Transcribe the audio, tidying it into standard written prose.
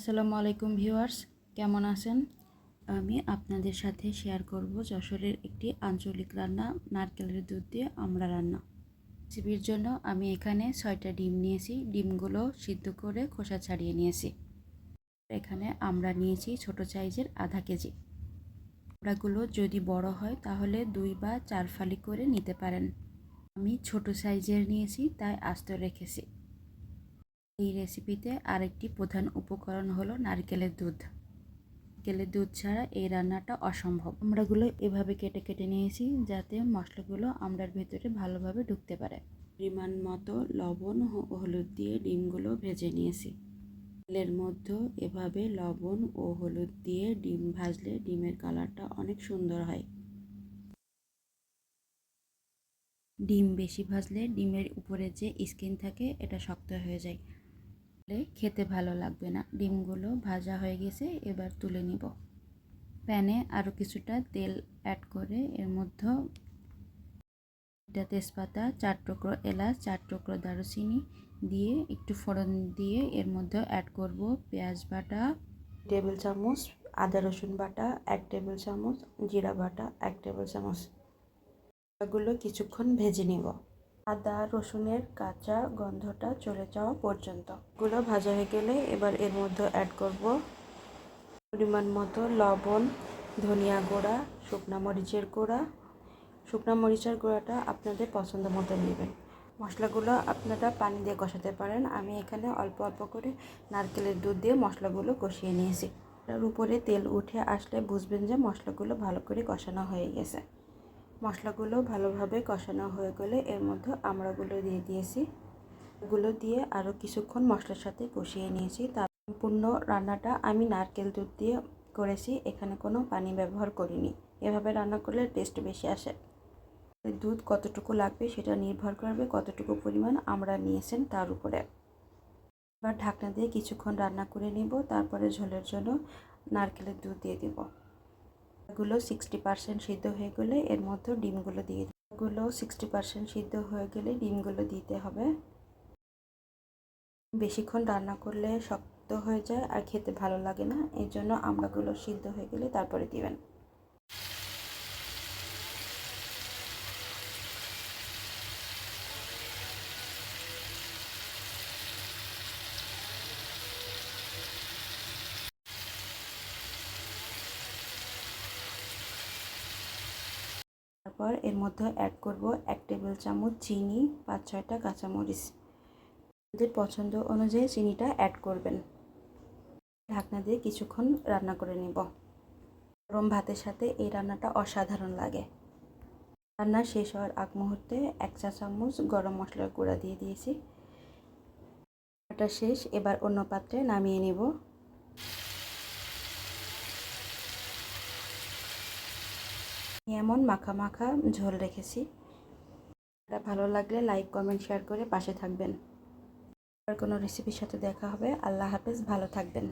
আসসালামু আলাইকুম ভিউয়ার্স, কেমন আছেন? আমি আপনাদের সাথে শেয়ার করব যশোরের একটি আঞ্চলিক রান্না, নারকেলের দুধ দিয়ে আমড়া রান্না। রেসিপির জন্য আমি এখানে 6টা ডিম নিয়েছি। ডিমগুলো সিদ্ধ করে খোসা ছাড়িয়ে নিয়েছি। এখানে আমড়া নিয়েছি ছোট সাইজের আধা কেজি। আমড়াগুলো যদি বড় হয় তাহলে 2 বা 4 ফালি করে নিতে পারেন। আমি ছোট সাইজের নিয়েছি তাই আস্ত রেখেছি। এই রেসিপিতে আরেকটি প্রধান উপকরণ হলো নারকেলের দুধ। নারকেলের দুধ ছাড়া এই রান্নাটা অসম্ভব। আমড়াগুলো এভাবে কেটে কেটে নিয়েছি যাতে মশলাগুলো আমড়ার ভেতরে ভালোভাবে ঢুকতে পারে। পরিমাণ মতো লবণ ও হলুদ দিয়ে ডিমগুলো ভেজে নিয়েছি। তেলের মধ্যে এভাবে লবণ ও হলুদ দিয়ে ডিম ভাজলে ডিমের কালারটা অনেক সুন্দর হয়। ডিম বেশি ভাজলে ডিমের উপরে যে স্কিন থাকে এটা শক্ত হয়ে যায়, খেতে ভালো লাগবে না। ডিমগুলো ভাজা হয়ে গেছে, এবার তুলে নিব। প্যানে আরও কিছুটা তেল অ্যাড করে এর মধ্যে তেজপাতা, 4 টুকরো এলাচ, 4 টুকরো দারুচিনি দিয়ে একটু ফোড়ন দিয়ে এর মধ্যে অ্যাড করব পেঁয়াজ বাটা 1 টেবিল চামচ, আদা রসুন বাটা 1 টেবিল চামচ, জিরা বাটা 1 টেবিল চামচ। এগুলো কিছুক্ষণ ভেজে নিব, আদা রসুনের কাঁচা গন্ধটা চলে যাওয়া পর্যন্ত। এগুলো ভাজা হয়ে গেলে এবার এর মধ্যে অ্যাড করব পরিমাণ মতো লবণ, ধনিয়া গুঁড়া, শুকনো মরিচের গুঁড়া। শুকনো মরিচের গুঁড়াটা আপনাদের পছন্দ মতো নেবেন। মশলাগুলো আপনারা পানি দিয়ে কষাতে পারেন। আমি এখানে অল্প অল্প করে নারকেলের দুধ দিয়ে মশলাগুলো কষিয়ে নিয়েছি। তার উপরে তেল উঠে আসলে বুঝবেন যে মশলাগুলো ভালো করে কষানো হয়ে গেছে। মশলাগুলো ভালোভাবে কষানো হয়ে গেলে এর মধ্যে আমড়াগুলো দিয়ে দিয়েছি। এগুলো দিয়ে আরও কিছুক্ষণ মশলার সাথে কষিয়ে নিয়েছি। তার সম্পূর্ণ রান্নাটা আমি নারকেল দুধ দিয়ে করেছি, এখানে কোনো পানি ব্যবহার করিনি। এভাবে রান্না করলে টেস্ট বেশি আসে। দুধ কতটুকু লাগবে সেটা নির্ভর করবে কতটুকু পরিমাণ আমড়া নিয়েছেন তার উপরে। এবার ঢাকনা দিয়ে কিছুক্ষণ রান্না করে নিব, তারপরে ঝোলের জন্য নারকেলের দুধ দিয়ে দেব। এগুলো 60% সিদ্ধ হয়ে গেলে এর মধ্যে ডিমগুলো দিয়ে দেব। এগুলো 60% সিদ্ধ হয়ে গেলে ডিমগুলো দিতে হবে। বেশিক্ষণ রান্না করলে শক্ত হয়ে যায় আর খেতে ভালো লাগে না, এই জন্য আমড়াগুলো সিদ্ধ হয়ে গেলে তারপরে দিবেন। তারপর এর মধ্যে অ্যাড করব 1 টেবিল চামচ চিনি, 5-6টা কাঁচামরিচ। আপনাদের পছন্দ অনুযায়ী চিনিটা অ্যাড করবেন। ঢাকনা দিয়ে কিছুক্ষণ রান্না করে নেব। গরম ভাতের সাথে এই রান্নাটা অসাধারণ লাগে। রান্না শেষ হওয়ার আগ মুহূর্তে 1 চা চামচ গরম মশলার গুঁড়া দিয়ে দিয়েছি। এটা শেষ, এবার অন্য পাত্রে নামিয়ে নেব। এমন মাখা মাখা ঝোল রেখেছি। এটা ভালো লাগলে লাইক, কমেন্ট, শেয়ার করে পাশে থাকবেন। আর কোনো রেসিপির সাথে দেখা হবে। আল্লাহ হাফেজ, ভালো থাকবেন।